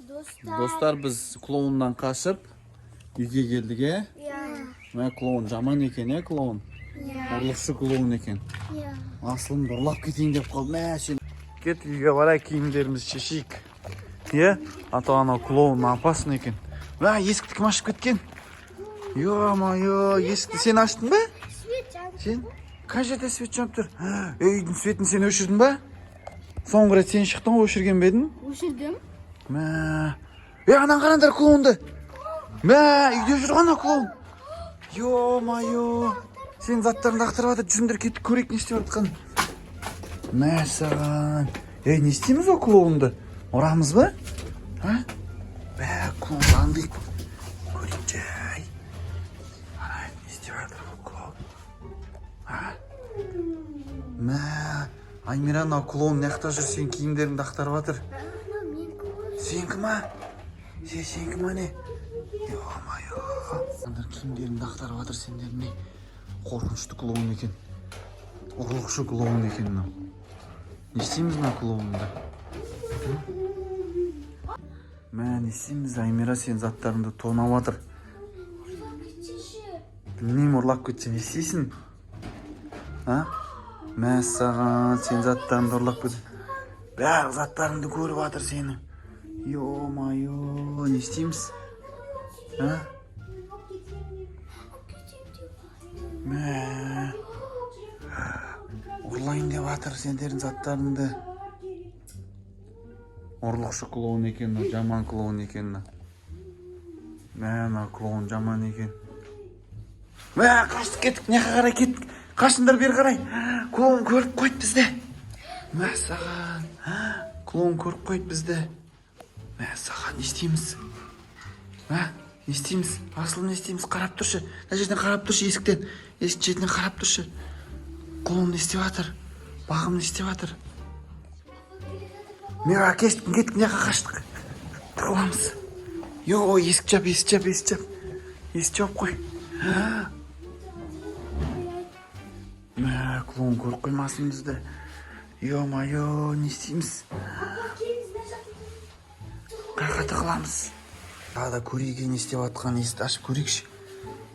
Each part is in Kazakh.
Dostlar biz klondan kaçıp uyga keldik e. Mana klon jamon ekan e klon. Uruqchi klon ekan. Aslında uruqlab keteyim deb qoldim. Sen ket uyga boray, kiyimlerimizni cheshik. Ya, ata-ona klon opasный ekan. Va eshikni kim ochib ketgan? Yo, eshikni sen ochdingmi? Sen qayerda свет chonib tur? Uyning svetini sen o'chirdingmi? So'nggi ret sen chiqding, o'chirgan beding? O'chirdim. Ma, anan qaranglar klonni. Ma, uyda yurgan klon. Yo, sen zatlarni aqtirib juzimdir ketib ko'rik ne istib atқан. Masalan, ne isteymiz o klonni? Oramizmi? Ha? Ba, klonlandik. Ko'rinjay. Ana, ne istib atыр bu klon? Ha? Ma, Aymirana klon naqta jur, sen kiyimleringni aqtarib atır. Senkimi? Senkimi ne? Yo. Anlar kiyimlerini aqtarib atır senlerni. Qorqunchli klon ekan. Uruqchi klon ekan. Ne isteymiz bu klonni? Men isteymiz Aymira sen zatlarыңды тонап atır. Bilmeyim, uрлап кетсе не isteysin? Ha? Men sаған sen zatlarыңды uрлап кетсе. Бәрі zatlarыңды көріп atır seni. Yo, ne isteymiz? Ha? Men urlayın deb atır senlerin zatlarыңды. Uruqchi klon ekan, jamon klon ekan. Mana klon jamon ekan. Va, qaçtık ketdik, ne qaray ketdik. Qaçыңдар beri qaray. Klon ko'rib qo'ydi bizde. Masalan, klon ko'rib qo'ydi bizde. Masalan, ne isteymiz? Ha? Ne isteymiz? Asıl ne isteymiz? Qarab turshi. Mына жерден qarab turshi eshikten. Eshik chetidan qarab turshi. Klon ne istеп atыр? Бағым не istеп atыр? Мера кетtik, ne qaçtık. Тұрғанбыз. Yo, есік жап. Есік жап қой. Мә, клон көріп қоймасын бізді. Yo, не істейміз? Қайқа тығыламыз. Ада көрейге не істеп атқан есікті ашып көрейікші.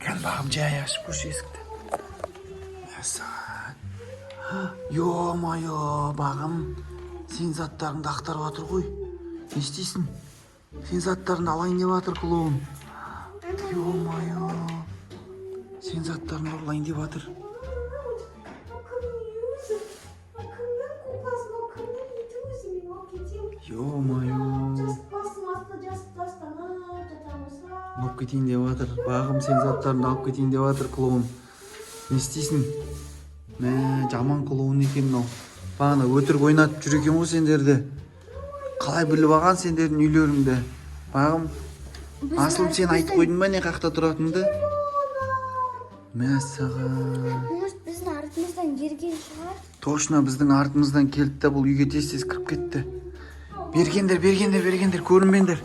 Кән бағым жай ашып көрші есікті. Мәсаған. Yo, бағым. Sen zatlarыңды ақтарып атыр ғой. Не істейсің? Sen zatlarыңды алайын деп атыр клон. Yo, sen zatlarыңды ұрлайын деп атыр. Yo, алып кетейін деп атыр. Бағым sen zatlarыңды алып кетейін деп атыр клон. Не істейсің? Мә, жаман клон екен мынау. Бағана өтірік ойнатып жүр екен ғой сендерді. Қалай біліп алған сендердің үйлеріңді? Бағым, асылым сен айтып қойдың ба не қақта тұратынды? Мәссаған. Может, біздің артымыздан ерген шығар? Точно, біздің артымыздан келді де бұл үйге тез кіріп кетті. Бергендер, көрінбеңдер.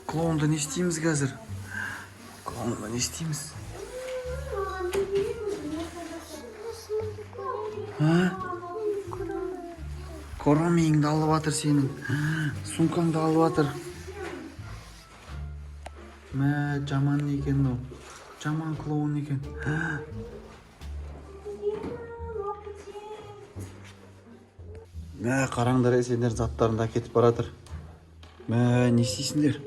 Клонды не істейміз қазір? Клонды не істейміз? Коромейіңді алып атыр сенің. Сумкаңды алып атыр. Мә, жаман екен ол. Жаман клоун екен. Мә, қараңдар сендер заттарында кетіп баратыр. Мә, не істейсіңдер?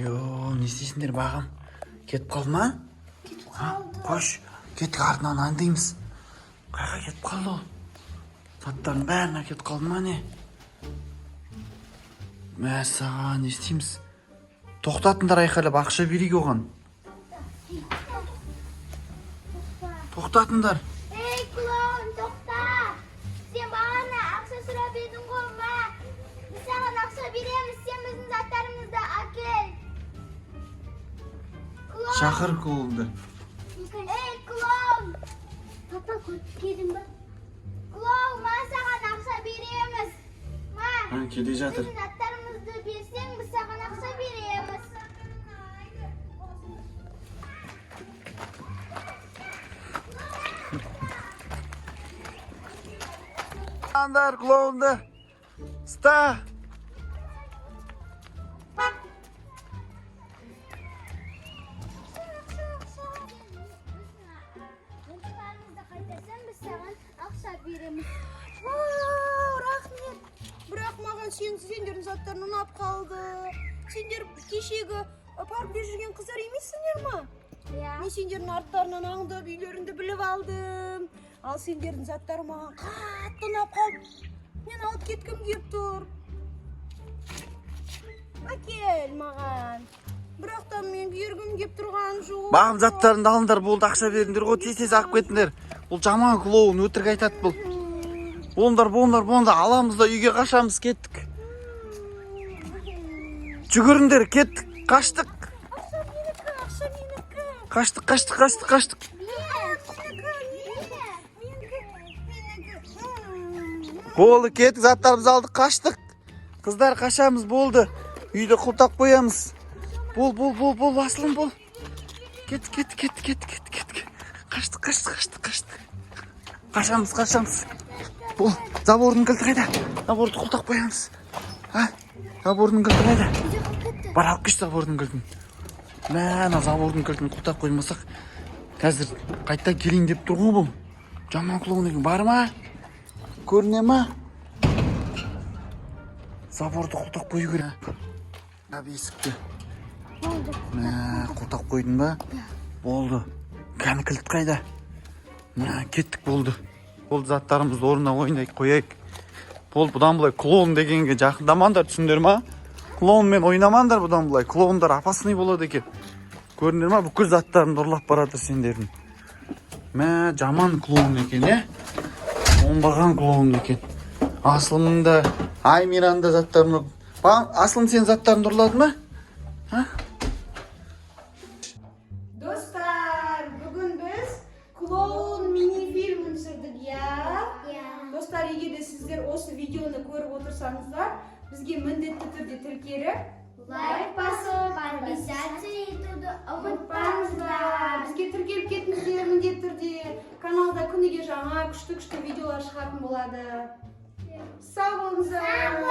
Йо, не істейсіңдер бағым? Кетіп қалды ма? Кетіп қалды. Қош, кетік артынан аңдаймыз. Қайға кетіп қалды ол? Заттардың бәрін әкетіп қалды ма не? Мәссаған, не істейміз? Тоқтатыңдар айқайлап, ақша берейік оған. Тоқтатыңдар. Ей, клоун, тоқта! Сен бағана ақша сұрап едің ғой ма? Біз саған ақша береміз, сен біздің заттарымызды әкел. Шақыр клоунды. Ей, клоун! Папа көріп келдің ба? Клоун, ма саған ақша береміз. Ма, Келе жатыр. біздің заттарымызды берсең, біз саған ақша береміз. Аңдар клоунды. Ста! береміз. Рахмет. Бірақ маған сендердің заттарың ұнап қалды. Сендер кешегі паркте жүрген қыздар емессіңдер ма? Мен сендердің арттарынан аңдып, үйлеріңді біліп алдым. Ал сендердің заттары маған қатты ұнап қалды. Мен алып кеткім кеп тұр. Әкел маған. Бірақ та мен бергім кеп тұрған жоқ. Бағым заттарыңды алыңдар, болды, ақша беріңдер ғой, тез алып кетіңдер. Бұл жаман клоун, өтірік айтады бұл. Болыңдар, аламыз да үйге қашамыз, кеттік. Жүгіріңдер, кеттік, қаштық. Ақша менікі. Қаштық. Болды, кеттік, заттарымызды алдық, қаштық. Қыздар, қашамыз, болды. Үйді құлтап қоямыз. Бол, асылым, бол. Кеттік. Қаштық. Қашамыз. Бол, забордың кілті қайда? Заборды құлтап қоямыз. Забордың кілті қайда? Бар, алып кеш забордың кілтін. Мәна, забордың кілтін құлтап қоймасақ, қазір қайта келейін деп тұр ғой бұл. Жаман клоун екен, бар ма? Көріне ма? Заборды құлтап қою керек. Есікті. Құлтап қойдың ба? Болды. Кәні кілт қайда? Кеттік, болды. Болды, заттарымызды орнына қояйық. Болды, бұдан бұлай клоун дегенге жақындамаңдар, түсіндер ма? Клоунмен ойнамаңдар бұдан бұлай. Клоундар апасыны болады екен. Көріндер ма? Бүкіл заттарымды ұрлап баратыр сендердің. Жаман клоун екен, оңбаған клоун екен. Асылымның да, Аймираның да заттарымды... Асылым, сен заттарымды ұрлады ма? Достар, бүгін біз клоун мини-фильмін түсірдік, Достар, егер де сіздер осы видеоны көріп отырсаңыздар, бізге міндетті түрде тіркеліп, Лайк басып, подписаться етуді ұмытпаңыздар. Бізге тіркеліп кетіңіздер, міндетті түрде каналда күніге жаңа күшті видеолар шығатын болады. Сау болыңыздар.